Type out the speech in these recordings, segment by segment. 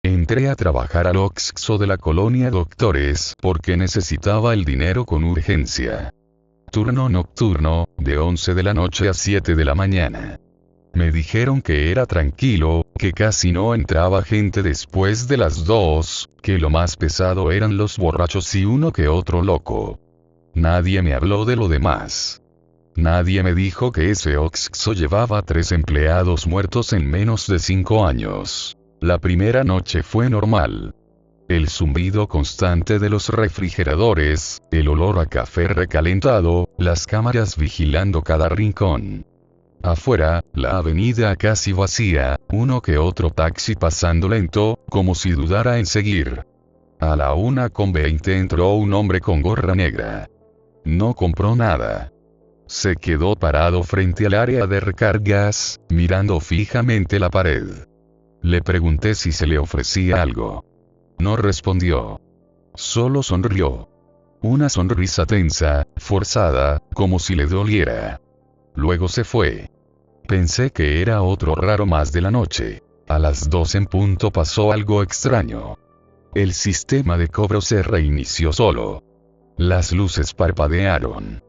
Entré a trabajar al Oxxo de la colonia Doctores porque necesitaba el dinero con urgencia. Turno nocturno, de 11 de la noche a 7 de la mañana. Me dijeron que era tranquilo, que casi no entraba gente después de las 2, que lo más pesado eran los borrachos y uno que otro loco. Nadie me habló de lo demás. Nadie me dijo que ese Oxxo llevaba 3 empleados muertos en menos de 5 años. La primera noche fue normal. El zumbido constante de los refrigeradores, el olor a café recalentado, las cámaras vigilando cada rincón. Afuera, la avenida casi vacía, uno que otro taxi pasando lento, como si dudara en seguir. A la 1:20 entró un hombre con gorra negra. No compró nada. Se quedó parado frente al área de recargas, mirando fijamente la pared. Le pregunté si se le ofrecía algo. No respondió. Solo sonrió. Una sonrisa tensa, forzada, como si le doliera. Luego se fue. Pensé que era otro raro más de la noche. A las 2 en punto pasó algo extraño. El sistema de cobro se reinició solo. Las luces parpadearon.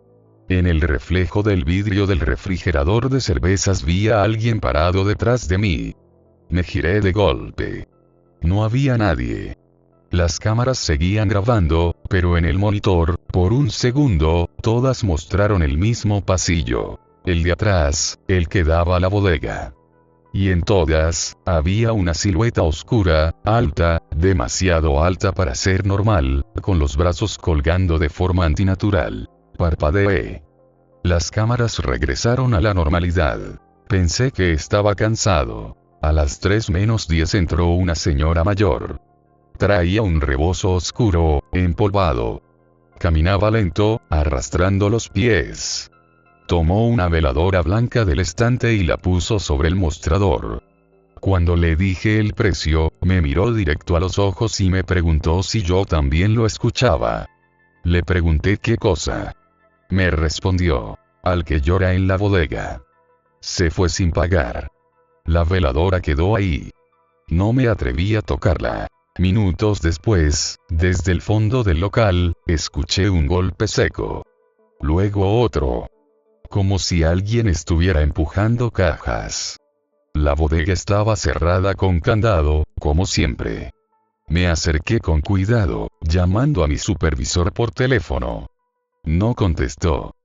En el reflejo del vidrio del refrigerador de cervezas vi a alguien parado detrás de mí. Me giré de golpe. No había nadie. Las cámaras seguían grabando, pero en el monitor, por un segundo, todas mostraron el mismo pasillo. El de atrás, el que daba a la bodega. Y en todas, había una silueta oscura, alta, demasiado alta para ser normal, con los brazos colgando de forma antinatural. Parpadeé. Las cámaras regresaron a la normalidad. Pensé que estaba cansado. A las 3:10 entró una señora mayor. Traía un rebozo oscuro, empolvado. Caminaba lento, arrastrando los pies. Tomó una veladora blanca del estante y la puso sobre el mostrador. Cuando le dije el precio, me miró directo a los ojos y me preguntó si yo también lo escuchaba. Le pregunté qué cosa. Me respondió: al que llora en la bodega. Se fue sin pagar. La veladora quedó ahí. No me atreví a tocarla. Minutos después, desde el fondo del local, escuché un golpe seco. Luego otro. Como si alguien estuviera empujando cajas. La bodega estaba cerrada con candado, como siempre. Me acerqué con cuidado, llamando a mi supervisor por teléfono. No contestó.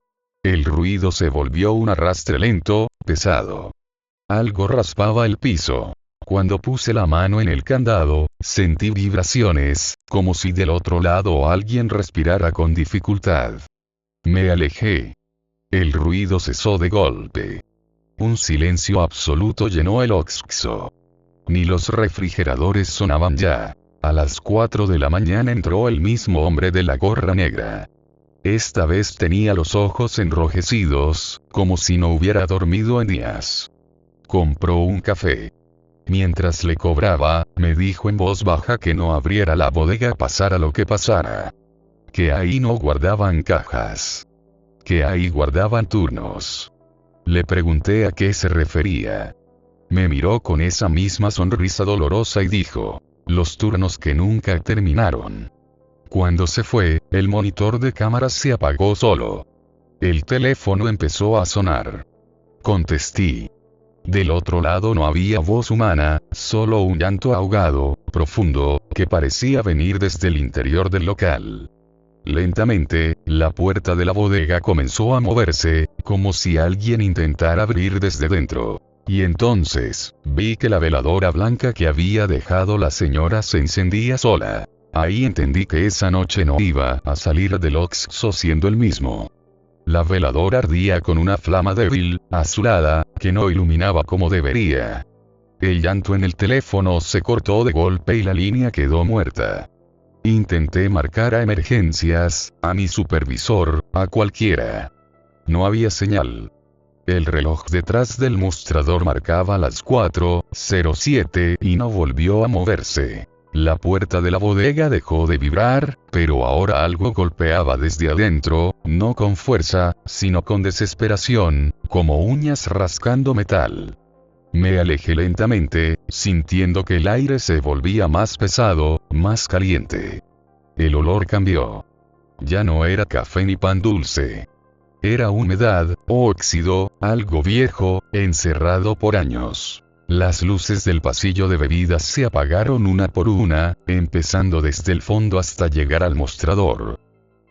El ruido se volvió un arrastre lento, pesado. Algo raspaba el piso. Cuando puse la mano en el candado, sentí vibraciones, como si del otro lado alguien respirara con dificultad. Me alejé. El ruido cesó de golpe. Un silencio absoluto llenó el Oxxo. Ni los refrigeradores sonaban ya. A las 4 de la mañana entró el mismo hombre de la gorra negra. Esta vez tenía los ojos enrojecidos, como si no hubiera dormido en días. Compró un café. Mientras le cobraba, me dijo en voz baja que no abriera la bodega pasara lo que pasara. Que ahí no guardaban cajas. Que ahí guardaban turnos. Le pregunté a qué se refería. Me miró con esa misma sonrisa dolorosa y dijo: los turnos que nunca terminaron. Cuando se fue, el monitor de cámaras se apagó solo. El teléfono empezó a sonar. Contesté. Del otro lado no había voz humana, solo un llanto ahogado, profundo, que parecía venir desde el interior del local. Lentamente, la puerta de la bodega comenzó a moverse, como si alguien intentara abrir desde dentro. Y entonces, vi que la veladora blanca que había dejado la señora se encendía sola. Ahí entendí que esa noche no iba a salir del Oxxo siendo el mismo. La veladora ardía con una flama débil, azulada, que no iluminaba como debería. El llanto en el teléfono se cortó de golpe y la línea quedó muerta. Intenté marcar a emergencias, a mi supervisor, a cualquiera. No había señal. El reloj detrás del mostrador marcaba las 4:07 y no volvió a moverse. La puerta de la bodega dejó de vibrar, pero ahora algo golpeaba desde adentro, no con fuerza, sino con desesperación, como uñas rascando metal. Me alejé lentamente, sintiendo que el aire se volvía más pesado, más caliente. El olor cambió. Ya no era café ni pan dulce. Era humedad, óxido, algo viejo, encerrado por años. Las luces del pasillo de bebidas se apagaron una por una, empezando desde el fondo hasta llegar al mostrador.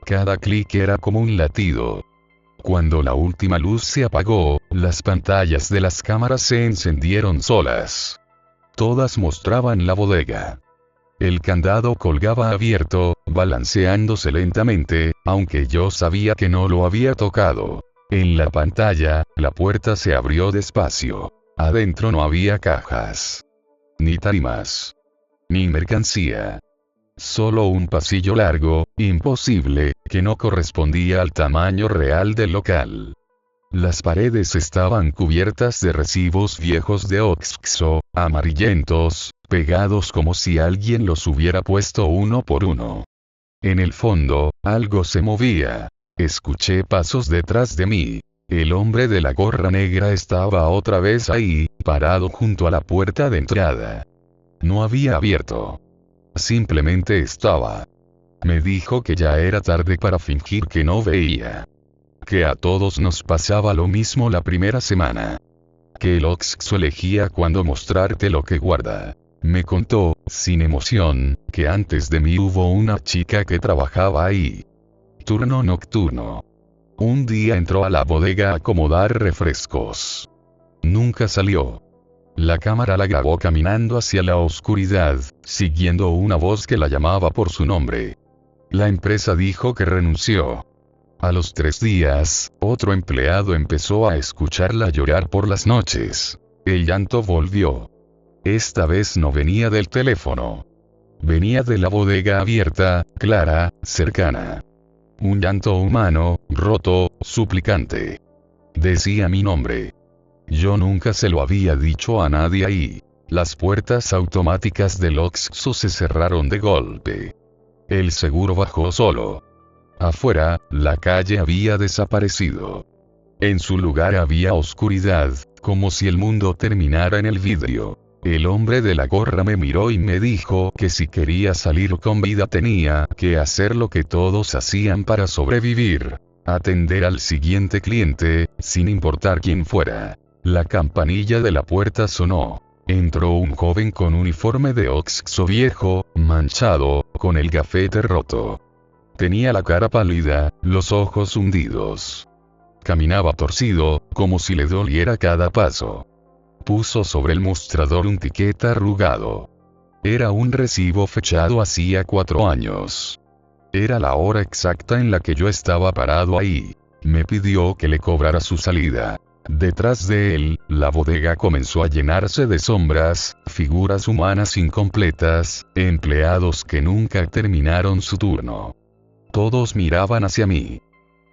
Cada clic era como un latido. Cuando la última luz se apagó, las pantallas de las cámaras se encendieron solas. Todas mostraban la bodega. El candado colgaba abierto, balanceándose lentamente, aunque yo sabía que no lo había tocado. En la pantalla, la puerta se abrió despacio. Adentro no había cajas. Ni tarimas. Ni mercancía. Solo un pasillo largo, imposible, que no correspondía al tamaño real del local. Las paredes estaban cubiertas de recibos viejos de Oxxo, amarillentos, pegados como si alguien los hubiera puesto uno por uno. En el fondo, algo se movía. Escuché pasos detrás de mí. El hombre de la gorra negra estaba otra vez ahí, parado junto a la puerta de entrada. No había abierto. Simplemente estaba. Me dijo que ya era tarde para fingir que no veía. Que a todos nos pasaba lo mismo la primera semana. Que el Oxxo elegía cuándo mostrarte lo que guarda. Me contó, sin emoción, que antes de mí hubo una chica que trabajaba ahí. Turno nocturno. Un día entró a la bodega a acomodar refrescos. Nunca salió. La cámara la grabó caminando hacia la oscuridad, siguiendo una voz que la llamaba por su nombre. La empresa dijo que renunció. A los 3 días, otro empleado empezó a escucharla llorar por las noches. El llanto volvió. Esta vez no venía del teléfono. Venía de la bodega abierta, clara, cercana. Un llanto humano, roto, suplicante. Decía mi nombre. Yo nunca se lo había dicho a nadie ahí. Las puertas automáticas del Oxxo se cerraron de golpe. El seguro bajó solo. Afuera, la calle había desaparecido. En su lugar había oscuridad, como si el mundo terminara en el vidrio. El hombre de la gorra me miró y me dijo que si quería salir con vida tenía que hacer lo que todos hacían para sobrevivir. Atender al siguiente cliente, sin importar quién fuera. La campanilla de la puerta sonó. Entró un joven con uniforme de Oxxo viejo, manchado, con el gafete roto. Tenía la cara pálida, los ojos hundidos. Caminaba torcido, como si le doliera cada paso. Puso sobre el mostrador un ticket arrugado. Era un recibo fechado hacía 4 años. Era la hora exacta en la que yo estaba parado ahí. Me pidió que le cobrara su salida. Detrás de él, la bodega comenzó a llenarse de sombras, figuras humanas incompletas, empleados que nunca terminaron su turno. Todos miraban hacia mí.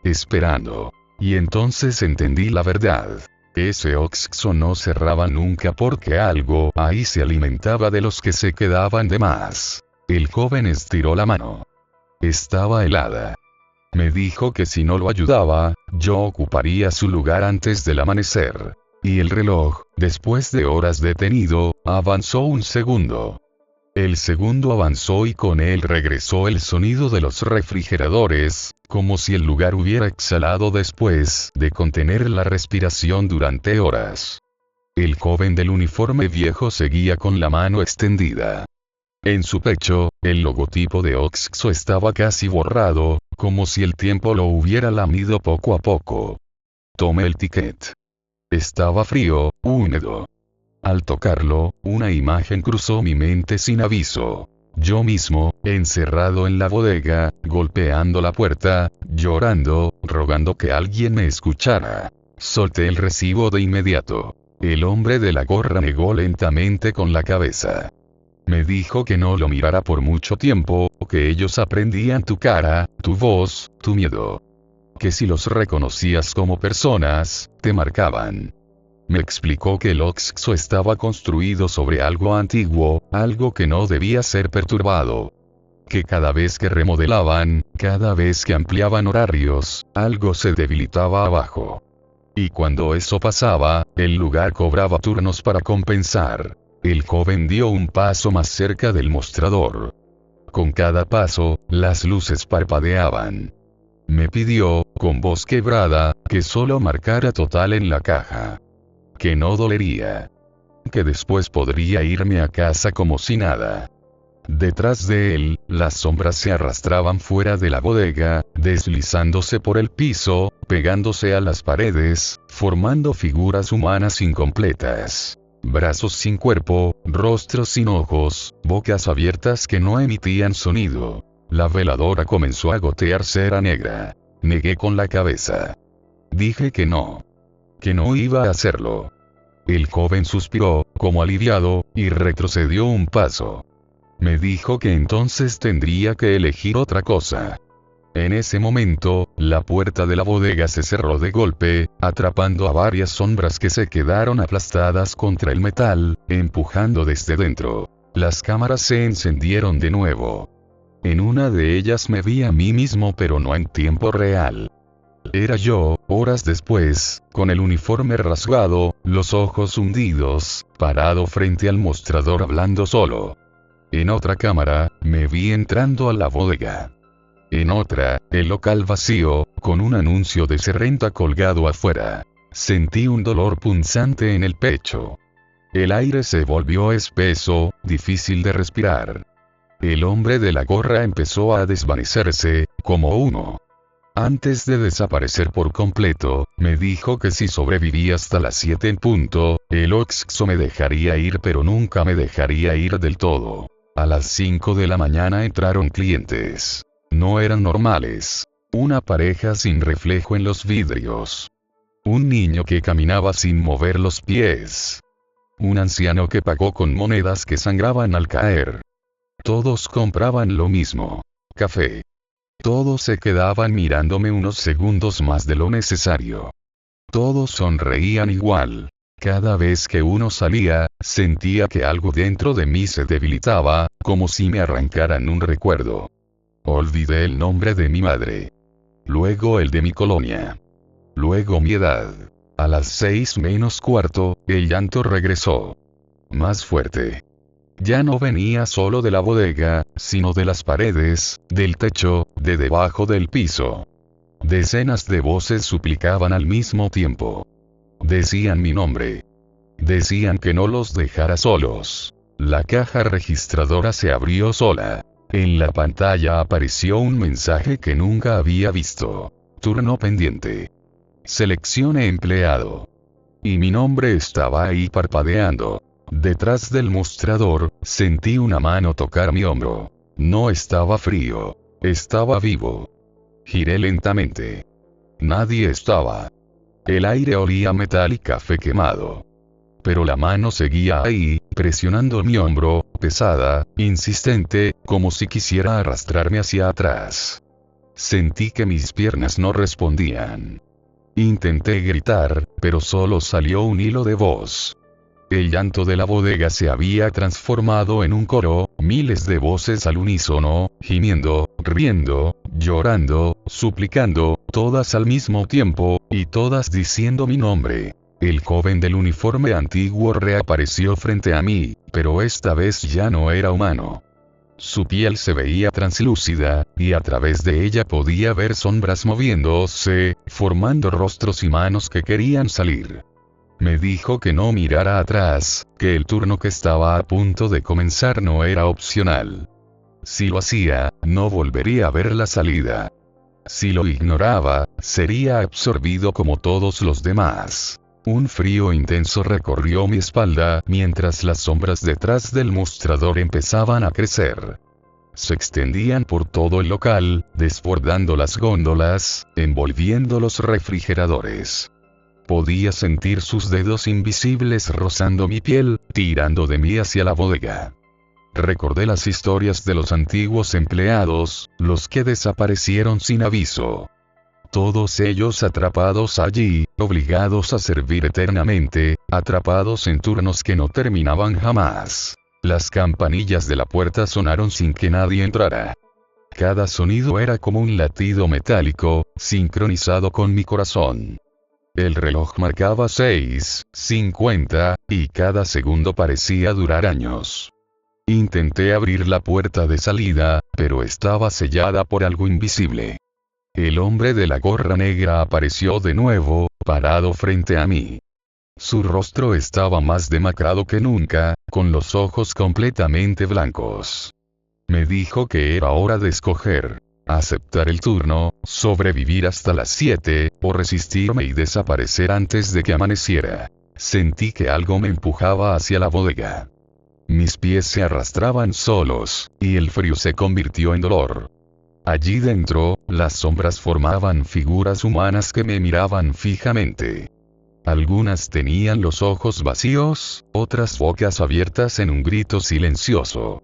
Esperando. Y entonces entendí la verdad. Ese Oxxo no cerraba nunca porque algo ahí se alimentaba de los que se quedaban de más. El joven estiró la mano. Estaba helada. Me dijo que si no lo ayudaba, yo ocuparía su lugar antes del amanecer. Y el reloj, después de horas detenido, avanzó un segundo. El segundo avanzó y con él regresó el sonido de los refrigeradores, como si el lugar hubiera exhalado después de contener la respiración durante horas. El joven del uniforme viejo seguía con la mano extendida. En su pecho, el logotipo de Oxxo estaba casi borrado, como si el tiempo lo hubiera lamido poco a poco. Tomé el ticket. Estaba frío, húmedo. Al tocarlo, una imagen cruzó mi mente sin aviso. Yo mismo, encerrado en la bodega, golpeando la puerta, llorando, rogando que alguien me escuchara. Solté el recibo de inmediato. El hombre de la gorra negó lentamente con la cabeza. Me dijo que no lo mirara por mucho tiempo, que ellos aprendían tu cara, tu voz, tu miedo. Que si los reconocías como personas, te marcaban. Me explicó que el Oxxo estaba construido sobre algo antiguo, algo que no debía ser perturbado. Que cada vez que remodelaban, cada vez que ampliaban horarios, algo se debilitaba abajo. Y cuando eso pasaba, el lugar cobraba turnos para compensar. El joven dio un paso más cerca del mostrador. Con cada paso, las luces parpadeaban. Me pidió, con voz quebrada, que solo marcara total en la caja. Que no dolería. Que después podría irme a casa como si nada. Detrás de él, las sombras se arrastraban fuera de la bodega, deslizándose por el piso, pegándose a las paredes, formando figuras humanas incompletas. Brazos sin cuerpo, rostros sin ojos, bocas abiertas que no emitían sonido. La veladora comenzó a gotear cera negra. Negué con la cabeza. Dije que no. Que no iba a hacerlo. El joven suspiró, como aliviado, y retrocedió un paso. Me dijo que entonces tendría que elegir otra cosa. En ese momento, la puerta de la bodega se cerró de golpe, atrapando a varias sombras que se quedaron aplastadas contra el metal, empujando desde dentro. Las cámaras se encendieron de nuevo. En una de ellas me vi a mí mismo, pero no en tiempo real. Era yo, horas después, con el uniforme rasgado, los ojos hundidos, parado frente al mostrador hablando solo. En otra cámara, me vi entrando a la bodega. En otra, el local vacío, con un anuncio de Serrenta colgado afuera. Sentí un dolor punzante en el pecho. El aire se volvió espeso, difícil de respirar. El hombre de la gorra empezó a desvanecerse, como humo. Antes de desaparecer por completo, me dijo que si sobreviví hasta las 7 en punto, el Oxxo me dejaría ir, pero nunca me dejaría ir del todo. A las 5 de la mañana entraron clientes. No eran normales. Una pareja sin reflejo en los vidrios. Un niño que caminaba sin mover los pies. Un anciano que pagó con monedas que sangraban al caer. Todos compraban lo mismo. Café. Todos se quedaban mirándome unos segundos más de lo necesario. Todos sonreían igual. Cada vez que uno salía, sentía que algo dentro de mí se debilitaba, como si me arrancaran un recuerdo. Olvidé el nombre de mi madre. Luego el de mi colonia. Luego mi edad. A las 6 menos cuarto, el llanto regresó. Más fuerte. Ya no venía solo de la bodega, sino de las paredes, del techo, de debajo del piso. Decenas de voces suplicaban al mismo tiempo. Decían mi nombre. Decían que no los dejara solos. La caja registradora se abrió sola. En la pantalla apareció un mensaje que nunca había visto. Turno pendiente. Seleccione empleado. Y mi nombre estaba ahí parpadeando. Detrás del mostrador, sentí una mano tocar mi hombro. No estaba frío. Estaba vivo. Giré lentamente. Nadie estaba. El aire olía a metal y café quemado. Pero la mano seguía ahí, presionando mi hombro, pesada, insistente, como si quisiera arrastrarme hacia atrás. Sentí que mis piernas no respondían. Intenté gritar, pero solo salió un hilo de voz. El llanto de la bodega se había transformado en un coro, miles de voces al unísono, gimiendo, riendo, llorando, suplicando, todas al mismo tiempo, y todas diciendo mi nombre. El joven del uniforme antiguo reapareció frente a mí, pero esta vez ya no era humano. Su piel se veía translúcida, y a través de ella podía ver sombras moviéndose, formando rostros y manos que querían salir. Me dijo que no mirara atrás, que el turno que estaba a punto de comenzar no era opcional. Si lo hacía, no volvería a ver la salida. Si lo ignoraba, sería absorbido como todos los demás. Un frío intenso recorrió mi espalda, mientras las sombras detrás del mostrador empezaban a crecer. Se extendían por todo el local, desbordando las góndolas, envolviendo los refrigeradores. Podía sentir sus dedos invisibles rozando mi piel, tirando de mí hacia la bodega. Recordé las historias de los antiguos empleados, los que desaparecieron sin aviso. Todos ellos atrapados allí, obligados a servir eternamente, atrapados en turnos que no terminaban jamás. Las campanillas de la puerta sonaron sin que nadie entrara. Cada sonido era como un latido metálico, sincronizado con mi corazón. El reloj marcaba 6:50, y cada segundo parecía durar años. Intenté abrir la puerta de salida, pero estaba sellada por algo invisible. El hombre de la gorra negra apareció de nuevo, parado frente a mí. Su rostro estaba más demacrado que nunca, con los ojos completamente blancos. Me dijo que era hora de escoger: aceptar el turno, sobrevivir hasta las 7, o resistirme y desaparecer antes de que amaneciera. Sentí que algo me empujaba hacia la bodega. Mis pies se arrastraban solos, y el frío se convirtió en dolor. Allí dentro, las sombras formaban figuras humanas que me miraban fijamente. Algunas tenían los ojos vacíos, otras bocas abiertas en un grito silencioso.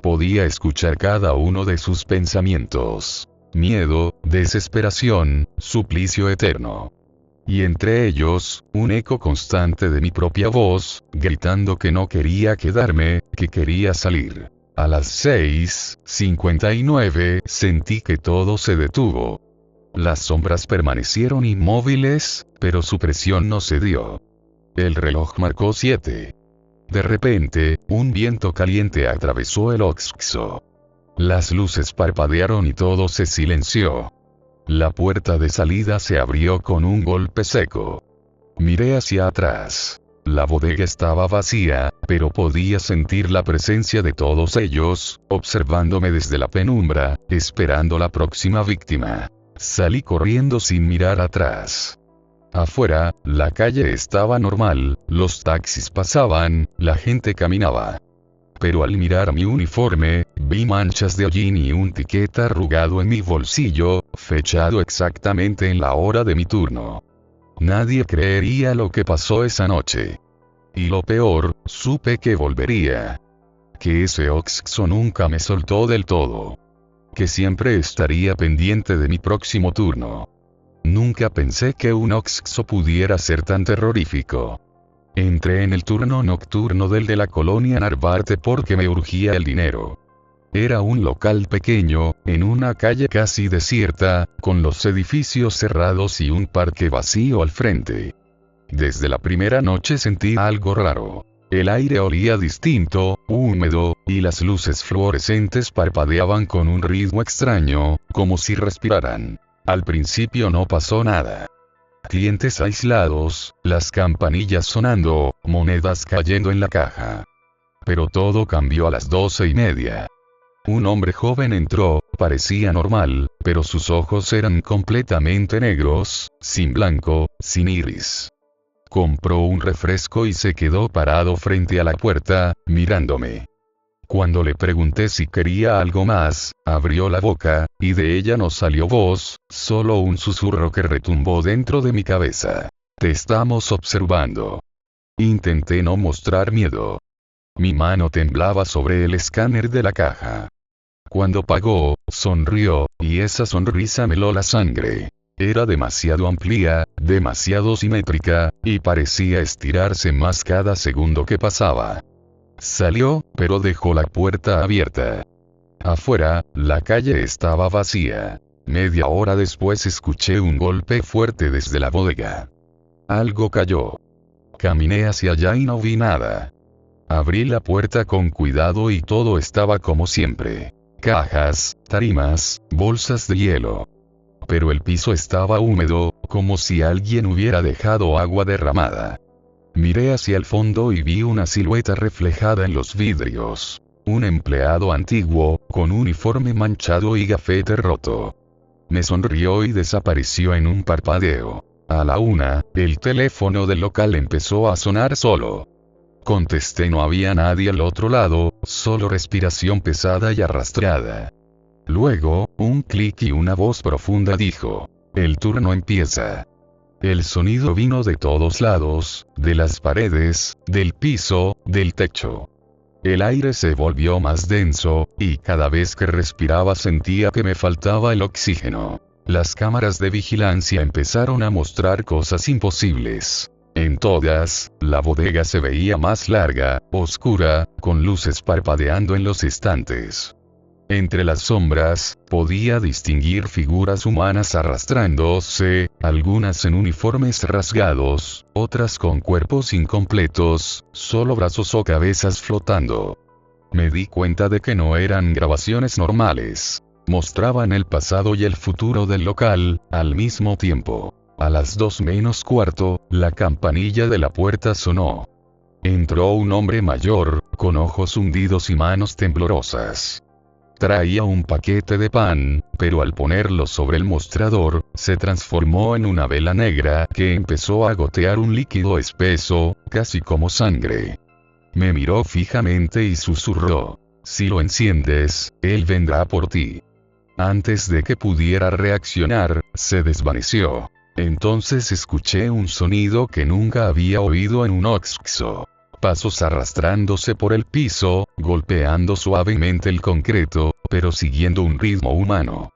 Podía escuchar cada uno de sus pensamientos: miedo, desesperación, suplicio eterno. Y entre ellos, un eco constante de mi propia voz, gritando que no quería quedarme, que quería salir. A las 6:59 sentí que todo se detuvo. Las sombras permanecieron inmóviles, pero su presión no cedió. El reloj marcó 7. De repente, un viento caliente atravesó el Oxxo. Las luces parpadearon y todo se silenció. La puerta de salida se abrió con un golpe seco. Miré hacia atrás. La bodega estaba vacía, pero podía sentir la presencia de todos ellos, observándome desde la penumbra, esperando la próxima víctima. Salí corriendo sin mirar atrás. Afuera, la calle estaba normal, los taxis pasaban, la gente caminaba. Pero al mirar mi uniforme, vi manchas de hollín y un tiquete arrugado en mi bolsillo, fechado exactamente en la hora de mi turno. Nadie creería lo que pasó esa noche. Y lo peor, supe que volvería. Que ese Oxxo nunca me soltó del todo. Que siempre estaría pendiente de mi próximo turno. Nunca pensé que un Oxxo pudiera ser tan terrorífico. Entré en el turno nocturno del de la colonia Narvarte porque me urgía el dinero. Era un local pequeño, en una calle casi desierta, con los edificios cerrados y un parque vacío al frente. Desde la primera noche sentí algo raro. El aire olía distinto, húmedo, y las luces fluorescentes parpadeaban con un ritmo extraño, como si respiraran. Al principio no pasó nada. Clientes aislados, las campanillas sonando, monedas cayendo en la caja. Pero todo cambió a las 12:30. Un hombre joven entró, parecía normal, pero sus ojos eran completamente negros, sin blanco, sin iris. Compró un refresco y se quedó parado frente a la puerta, mirándome. Cuando le pregunté si quería algo más, abrió la boca, y de ella no salió voz, solo un susurro que retumbó dentro de mi cabeza. Te estamos observando. Intenté no mostrar miedo. Mi mano temblaba sobre el escáner de la caja. Cuando pagó, sonrió, y esa sonrisa me heló la sangre. Era demasiado amplia, demasiado simétrica, y parecía estirarse más cada segundo que pasaba. Salió, pero dejó la puerta abierta. Afuera, la calle estaba vacía. Media hora después escuché un golpe fuerte desde la bodega. Algo cayó. Caminé hacia allá y no vi nada. Abrí la puerta con cuidado y todo estaba como siempre. Cajas, tarimas, bolsas de hielo. Pero el piso estaba húmedo, como si alguien hubiera dejado agua derramada. Miré hacia el fondo y vi una silueta reflejada en los vidrios. Un empleado antiguo, con uniforme manchado y gafete roto. Me sonrió y desapareció en un parpadeo. A la 1, el teléfono del local empezó a sonar solo. Contesté, no había nadie al otro lado, solo respiración pesada y arrastrada. Luego, un clic y una voz profunda dijo: el turno empieza. El sonido vino de todos lados, de las paredes, del piso, del techo. El aire se volvió más denso, y cada vez que respiraba sentía que me faltaba el oxígeno. Las cámaras de vigilancia empezaron a mostrar cosas imposibles. En todas, la bodega se veía más larga, oscura, con luces parpadeando en los estantes. Entre las sombras, podía distinguir figuras humanas arrastrándose, algunas en uniformes rasgados, otras con cuerpos incompletos, solo brazos o cabezas flotando. Me di cuenta de que no eran grabaciones normales. Mostraban el pasado y el futuro del local, al mismo tiempo. A las 2 menos cuarto, la campanilla de la puerta sonó. Entró un hombre mayor, con ojos hundidos y manos temblorosas. Traía un paquete de pan, pero al ponerlo sobre el mostrador, se transformó en una vela negra que empezó a gotear un líquido espeso, casi como sangre. Me miró fijamente y susurró: si lo enciendes, él vendrá por ti. Antes de que pudiera reaccionar, se desvaneció. Entonces escuché un sonido que nunca había oído en un OXXO. Pasos arrastrándose por el piso, golpeando suavemente el concreto, pero siguiendo un ritmo humano.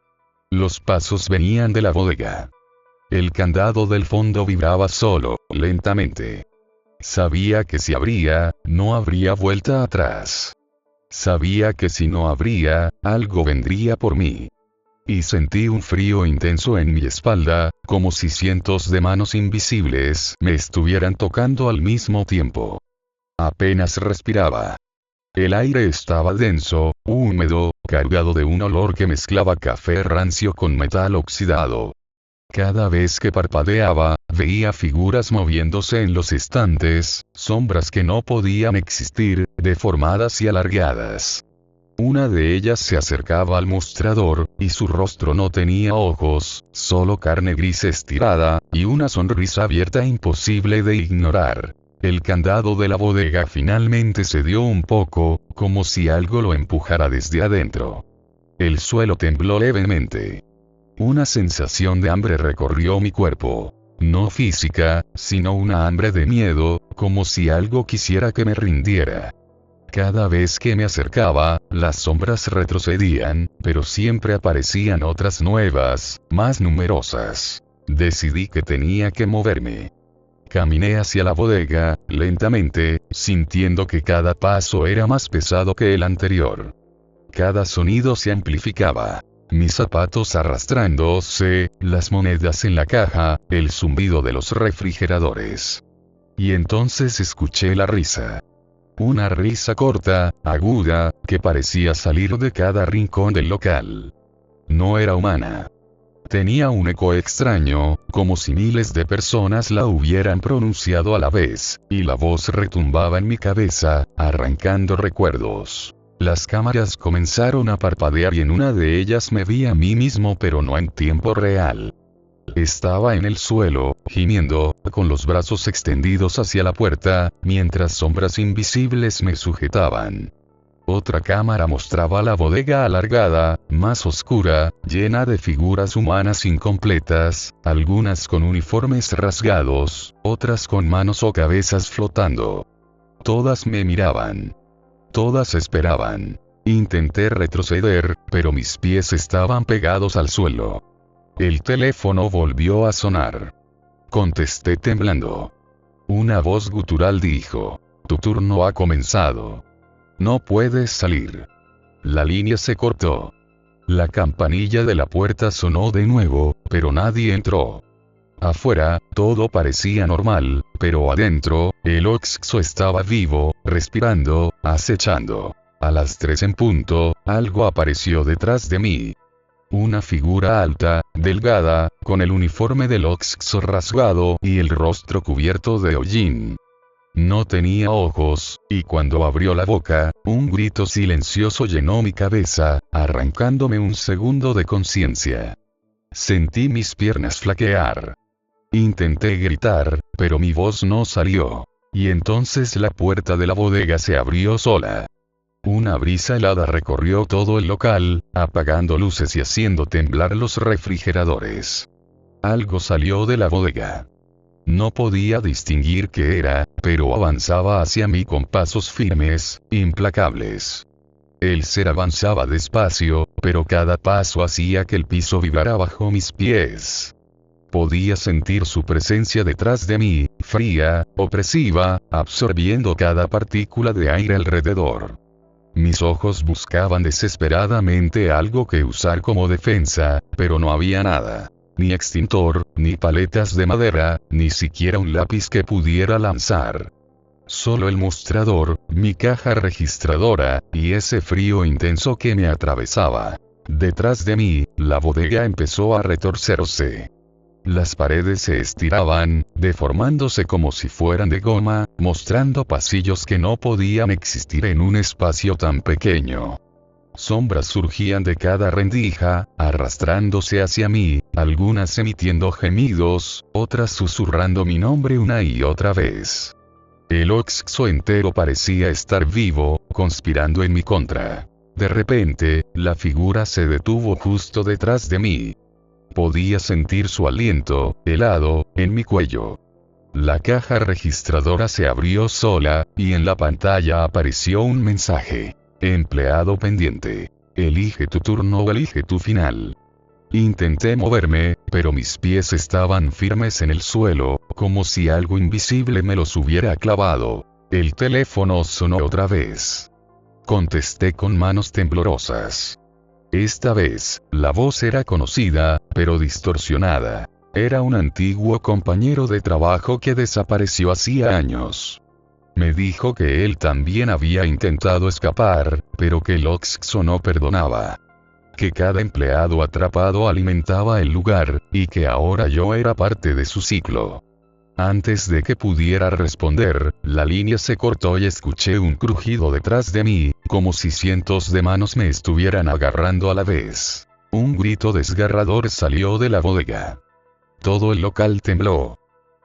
Los pasos venían de la bodega. El candado del fondo vibraba solo, lentamente. Sabía que si abría, no habría vuelta atrás. Sabía que si no abría, algo vendría por mí. Y sentí un frío intenso en mi espalda, como si cientos de manos invisibles me estuvieran tocando al mismo tiempo. Apenas respiraba. El aire estaba denso, húmedo, cargado de un olor que mezclaba café rancio con metal oxidado. Cada vez que parpadeaba, veía figuras moviéndose en los estantes, sombras que no podían existir, deformadas y alargadas. Una de ellas se acercaba al mostrador, y su rostro no tenía ojos, solo carne gris estirada, y una sonrisa abierta imposible de ignorar. El candado de la bodega finalmente cedió un poco, como si algo lo empujara desde adentro. El suelo tembló levemente. Una sensación de hambre recorrió mi cuerpo. No física, sino una hambre de miedo, como si algo quisiera que me rindiera. Cada vez que me acercaba, las sombras retrocedían, pero siempre aparecían otras nuevas, más numerosas. Decidí que tenía que moverme. Caminé hacia la bodega, lentamente, sintiendo que cada paso era más pesado que el anterior. Cada sonido se amplificaba. Mis zapatos arrastrándose, las monedas en la caja, el zumbido de los refrigeradores. Y entonces escuché la risa. Una risa corta, aguda, que parecía salir de cada rincón del local. No era humana. Tenía un eco extraño, como si miles de personas la hubieran pronunciado a la vez, y la voz retumbaba en mi cabeza, arrancando recuerdos. Las cámaras comenzaron a parpadear y en una de ellas me vi a mí mismo, pero no en tiempo real. Estaba en el suelo, gimiendo, con los brazos extendidos hacia la puerta, mientras sombras invisibles me sujetaban. Otra cámara mostraba la bodega alargada, más oscura, llena de figuras humanas incompletas, algunas con uniformes rasgados, otras con manos o cabezas flotando. Todas me miraban. Todas esperaban. Intenté retroceder, pero mis pies estaban pegados al suelo. El teléfono volvió a sonar. Contesté temblando. Una voz gutural dijo: tu turno ha comenzado. No puedes salir. La línea se cortó. La campanilla de la puerta sonó de nuevo, pero nadie entró. Afuera, todo parecía normal, pero adentro, el OXXO estaba vivo, respirando, acechando. A las 3 en punto, algo apareció detrás de mí. Una figura alta, delgada, con el uniforme del OXXO rasgado y el rostro cubierto de hollín. No tenía ojos, y cuando abrió la boca, un grito silencioso llenó mi cabeza, arrancándome un segundo de conciencia. Sentí mis piernas flaquear. Intenté gritar, pero mi voz no salió. Y entonces la puerta de la bodega se abrió sola. Una brisa helada recorrió todo el local, apagando luces y haciendo temblar los refrigeradores. Algo salió de la bodega. No podía distinguir qué era, pero avanzaba hacia mí con pasos firmes, implacables. El ser avanzaba despacio, pero cada paso hacía que el piso vibrara bajo mis pies. Podía sentir su presencia detrás de mí, fría, opresiva, absorbiendo cada partícula de aire alrededor. Mis ojos buscaban desesperadamente algo que usar como defensa, pero no había nada. Ni extintor, ni paletas de madera, ni siquiera un lápiz que pudiera lanzar. Solo el mostrador, mi caja registradora, y ese frío intenso que me atravesaba. Detrás de mí, la bodega empezó a retorcerse. Las paredes se estiraban, deformándose como si fueran de goma, mostrando pasillos que no podían existir en un espacio tan pequeño. Sombras surgían de cada rendija, arrastrándose hacia mí, algunas emitiendo gemidos, otras susurrando mi nombre una y otra vez. El Oxxo entero parecía estar vivo, conspirando en mi contra. De repente, la figura se detuvo justo detrás de mí. Podía sentir su aliento, helado, en mi cuello. La caja registradora se abrió sola, y en la pantalla apareció un mensaje. Empleado pendiente. Elige tu turno o elige tu final. Intenté moverme, pero mis pies estaban firmes en el suelo, como si algo invisible me los hubiera clavado. El teléfono sonó otra vez. Contesté con manos temblorosas. Esta vez, la voz era conocida, pero distorsionada. Era un antiguo compañero de trabajo que desapareció hacía años. Me dijo que él también había intentado escapar, pero que el Oxxo no perdonaba. Que cada empleado atrapado alimentaba el lugar, y que ahora yo era parte de su ciclo. Antes de que pudiera responder, la línea se cortó y escuché un crujido detrás de mí, como si cientos de manos me estuvieran agarrando a la vez. Un grito desgarrador salió de la bodega. Todo el local tembló.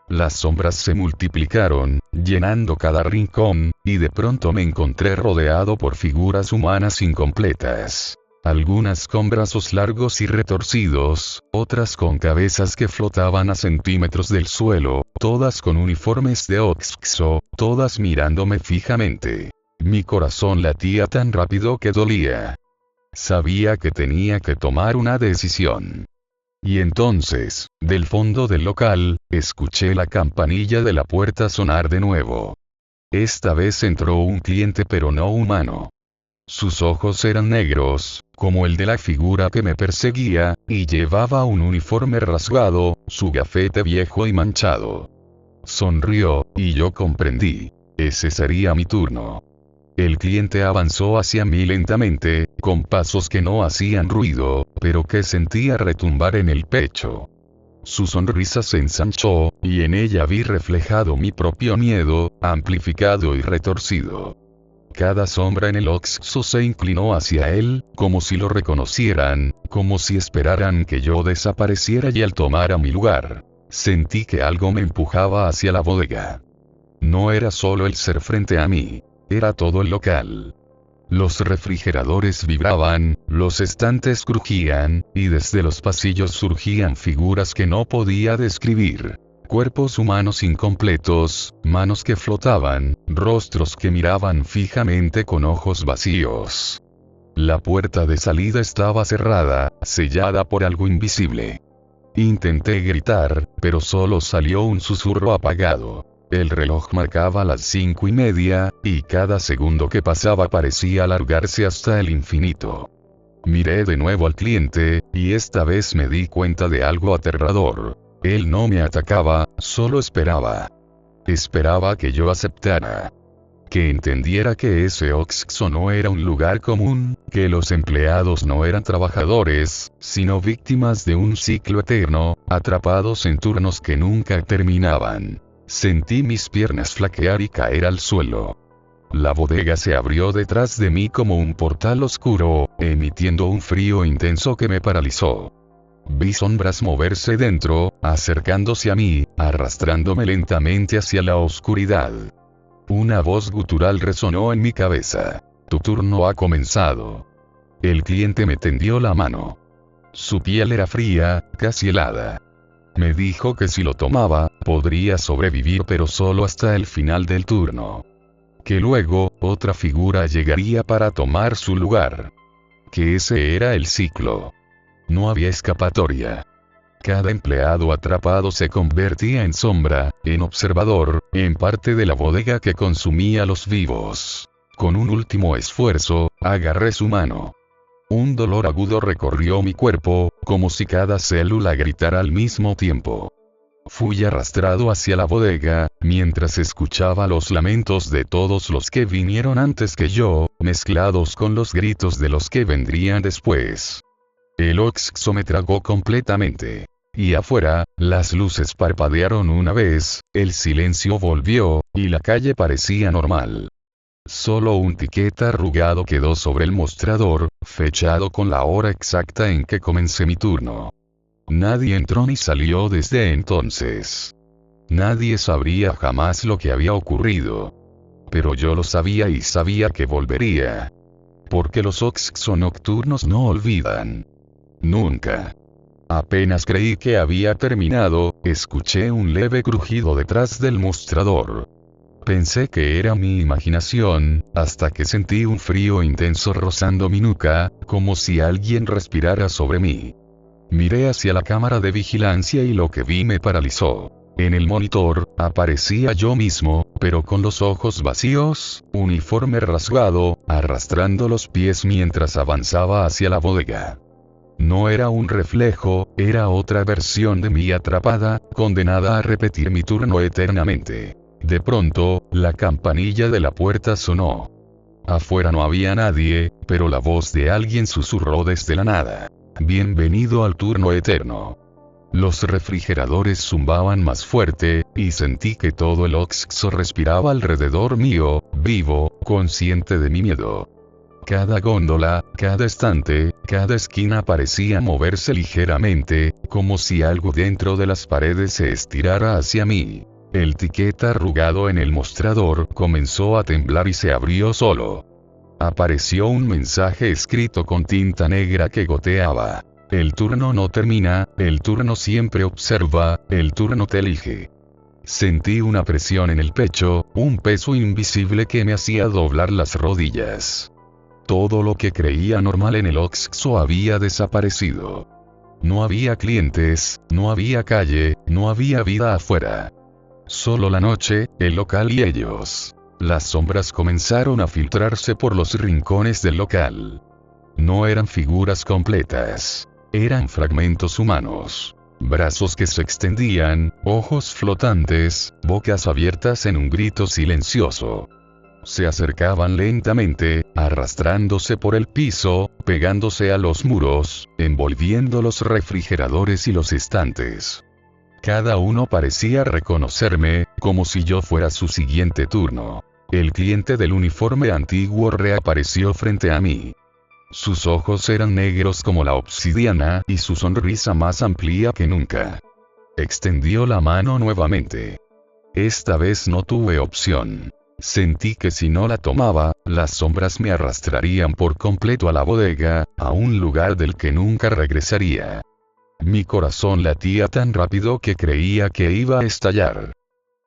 Las sombras se multiplicaron, llenando cada rincón, y de pronto me encontré rodeado por figuras humanas incompletas. Algunas con brazos largos y retorcidos, otras con cabezas que flotaban a centímetros del suelo, todas con uniformes de Oxxo, todas mirándome fijamente. Mi corazón latía tan rápido que dolía. Sabía que tenía que tomar una decisión. Y entonces, del fondo del local, escuché la campanilla de la puerta sonar de nuevo. Esta vez entró un cliente pero no humano. Sus ojos eran negros, como el de la figura que me perseguía, y llevaba un uniforme rasgado, su gafete viejo y manchado. Sonrió, y yo comprendí. Ese sería mi turno. El cliente avanzó hacia mí lentamente, con pasos que no hacían ruido, pero que sentía retumbar en el pecho. Su sonrisa se ensanchó, y en ella vi reflejado mi propio miedo, amplificado y retorcido. Cada sombra en el Oxxo se inclinó hacia él, como si lo reconocieran, como si esperaran que yo desapareciera y él tomara mi lugar. Sentí que algo me empujaba hacia la bodega. No era solo el ser frente a mí. Era todo el local. Los refrigeradores vibraban, los estantes crujían, y desde los pasillos surgían figuras que no podía describir. Cuerpos humanos incompletos, manos que flotaban, rostros que miraban fijamente con ojos vacíos. La puerta de salida estaba cerrada, sellada por algo invisible. Intenté gritar, pero solo salió un susurro apagado. El reloj marcaba las 5:30, y cada segundo que pasaba parecía alargarse hasta el infinito. Miré de nuevo al cliente, y esta vez me di cuenta de algo aterrador. Él no me atacaba, solo esperaba. Esperaba que yo aceptara. Que entendiera que ese Oxxo no era un lugar común, que los empleados no eran trabajadores, sino víctimas de un ciclo eterno, atrapados en turnos que nunca terminaban. Sentí mis piernas flaquear y caer al suelo. La bodega se abrió detrás de mí como un portal oscuro, emitiendo un frío intenso que me paralizó. Vi sombras moverse dentro, acercándose a mí, arrastrándome lentamente hacia la oscuridad. Una voz gutural resonó en mi cabeza. Tu turno ha comenzado. El cliente me tendió la mano. Su piel era fría, casi helada. Me dijo que si lo tomaba, podría sobrevivir pero solo hasta el final del turno. Que luego, otra figura llegaría para tomar su lugar. Que ese era el ciclo. No había escapatoria. Cada empleado atrapado se convertía en sombra, en observador, en parte de la bodega que consumía a los vivos. Con un último esfuerzo, agarré su mano. Un dolor agudo recorrió mi cuerpo, como si cada célula gritara al mismo tiempo. Fui arrastrado hacia la bodega, mientras escuchaba los lamentos de todos los que vinieron antes que yo, mezclados con los gritos de los que vendrían después. El Oxxo me tragó completamente. Y afuera, las luces parpadearon una vez, el silencio volvió, y la calle parecía normal. Solo un ticket arrugado quedó sobre el mostrador, fechado con la hora exacta en que comencé mi turno. Nadie entró ni salió desde entonces. Nadie sabría jamás lo que había ocurrido. Pero yo lo sabía y sabía que volvería. Porque los Oxxo nocturnos no olvidan. Nunca. Apenas creí que había terminado, escuché un leve crujido detrás del mostrador. Pensé que era mi imaginación, hasta que sentí un frío intenso rozando mi nuca, como si alguien respirara sobre mí. Miré hacia la cámara de vigilancia y lo que vi me paralizó. En el monitor, aparecía yo mismo, pero con los ojos vacíos, uniforme rasgado, arrastrando los pies mientras avanzaba hacia la bodega. No era un reflejo, era otra versión de mí atrapada, condenada a repetir mi turno eternamente. De pronto, la campanilla de la puerta sonó. Afuera no había nadie, pero la voz de alguien susurró desde la nada. Bienvenido al turno eterno. Los refrigeradores zumbaban más fuerte, y sentí que todo el Oxxo respiraba alrededor mío, vivo, consciente de mi miedo. Cada góndola, cada estante, cada esquina parecía moverse ligeramente, como si algo dentro de las paredes se estirara hacia mí. El ticket arrugado en el mostrador comenzó a temblar y se abrió solo. Apareció un mensaje escrito con tinta negra que goteaba. El turno no termina, el turno siempre observa, el turno te elige. Sentí una presión en el pecho, un peso invisible que me hacía doblar las rodillas. Todo lo que creía normal en el Oxxo había desaparecido. No había clientes, no había calle, no había vida afuera. Solo la noche, el local y ellos. Las sombras comenzaron a filtrarse por los rincones del local. No eran figuras completas. Eran fragmentos humanos. Brazos que se extendían, ojos flotantes, bocas abiertas en un grito silencioso. Se acercaban lentamente, arrastrándose por el piso, pegándose a los muros, envolviendo los refrigeradores y los estantes. Cada uno parecía reconocerme, como si yo fuera su siguiente turno. El cliente del uniforme antiguo reapareció frente a mí. Sus ojos eran negros como la obsidiana y su sonrisa más amplia que nunca. Extendió la mano nuevamente. Esta vez no tuve opción. Sentí que si no la tomaba, las sombras me arrastrarían por completo a la bodega, a un lugar del que nunca regresaría. Mi corazón latía tan rápido que creía que iba a estallar.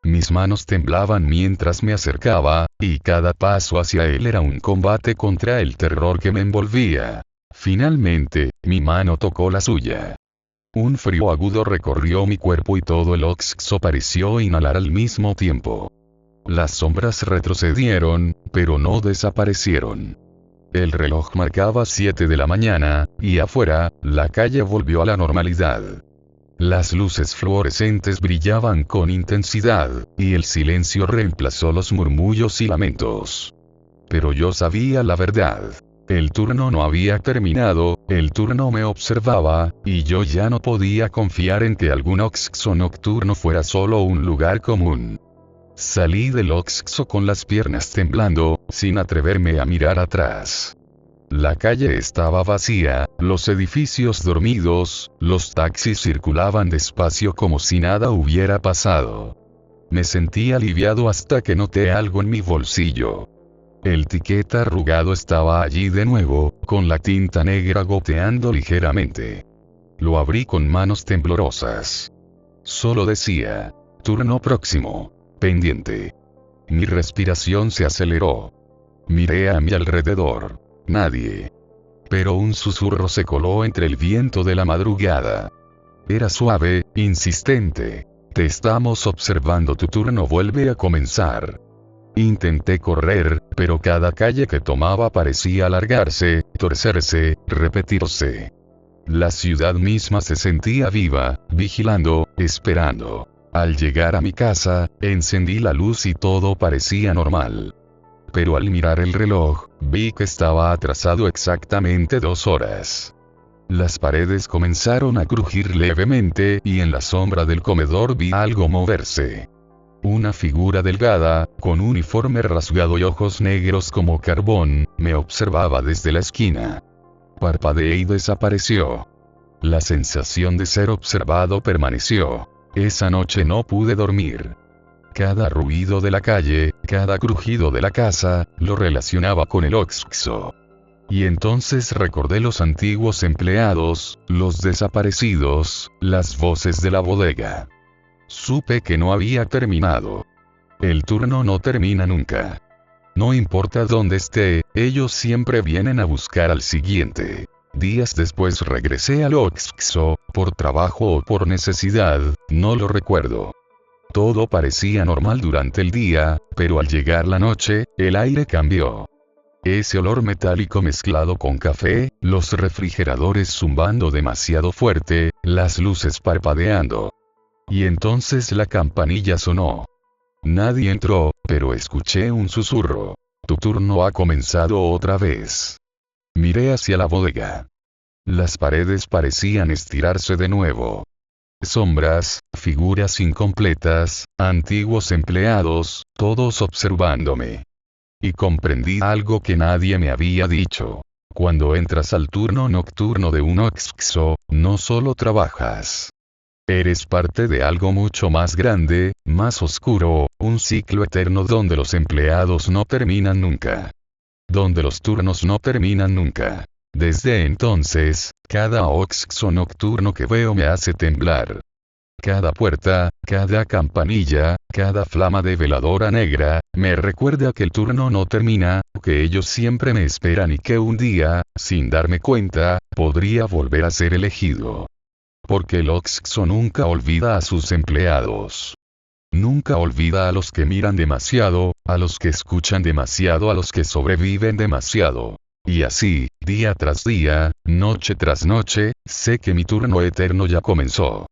Mis manos temblaban mientras me acercaba, y cada paso hacia él era un combate contra el terror que me envolvía. Finalmente, mi mano tocó la suya. Un frío agudo recorrió mi cuerpo y todo el Oxxo pareció inhalar al mismo tiempo. Las sombras retrocedieron, pero no desaparecieron. El reloj marcaba 7 de la mañana, y afuera, la calle volvió a la normalidad. Las luces fluorescentes brillaban con intensidad, y el silencio reemplazó los murmullos y lamentos. Pero yo sabía la verdad. El turno no había terminado, el turno me observaba, y yo ya no podía confiar en que algún Oxxo nocturno fuera solo un lugar común. Salí del Oxxo con las piernas temblando, sin atreverme a mirar atrás. La calle estaba vacía, los edificios dormidos, los taxis circulaban despacio como si nada hubiera pasado. Me sentí aliviado hasta que noté algo en mi bolsillo. El ticket arrugado estaba allí de nuevo, con la tinta negra goteando ligeramente. Lo abrí con manos temblorosas. Solo decía: turno próximo. Pendiente. Mi respiración se aceleró. Miré a mi alrededor. Nadie. Pero un susurro se coló entre el viento de la madrugada. Era suave, insistente. Te estamos observando, tu turno vuelve a comenzar. Intenté correr, pero cada calle que tomaba parecía alargarse, torcerse, repetirse. La ciudad misma se sentía viva, vigilando, esperando. Al llegar a mi casa, encendí la luz y todo parecía normal. Pero al mirar el reloj, vi que estaba atrasado exactamente 2 horas. Las paredes comenzaron a crujir levemente y en la sombra del comedor vi algo moverse. Una figura delgada, con uniforme rasgado y ojos negros como carbón, me observaba desde la esquina. Parpadeé y desapareció. La sensación de ser observado permaneció. Esa noche no pude dormir. Cada ruido de la calle, cada crujido de la casa, lo relacionaba con el Oxxo. Y entonces recordé los antiguos empleados, los desaparecidos, las voces de la bodega. Supe que no había terminado. El turno no termina nunca. No importa dónde esté, ellos siempre vienen a buscar al siguiente. Días después regresé al Oxxo, por trabajo o por necesidad, no lo recuerdo. Todo parecía normal durante el día, pero al llegar la noche, el aire cambió. Ese olor metálico mezclado con café, los refrigeradores zumbando demasiado fuerte, las luces parpadeando. Y entonces la campanilla sonó. Nadie entró, pero escuché un susurro. Tu turno ha comenzado otra vez. Miré hacia la bodega. Las paredes parecían estirarse de nuevo. Sombras, figuras incompletas, antiguos empleados, todos observándome. Y comprendí algo que nadie me había dicho. Cuando entras al turno nocturno de un Oxxo, no solo trabajas. Eres parte de algo mucho más grande, más oscuro, un ciclo eterno donde los empleados no terminan nunca. Donde los turnos no terminan nunca. Desde entonces, cada Oxxo nocturno que veo me hace temblar. Cada puerta, cada campanilla, cada flama de veladora negra, me recuerda que el turno no termina, que ellos siempre me esperan y que un día, sin darme cuenta, podría volver a ser elegido. Porque el Oxxo nunca olvida a sus empleados. Nunca olvida a los que miran demasiado, a los que escuchan demasiado, a los que sobreviven demasiado. Y así, día tras día, noche tras noche, sé que mi turno eterno ya comenzó.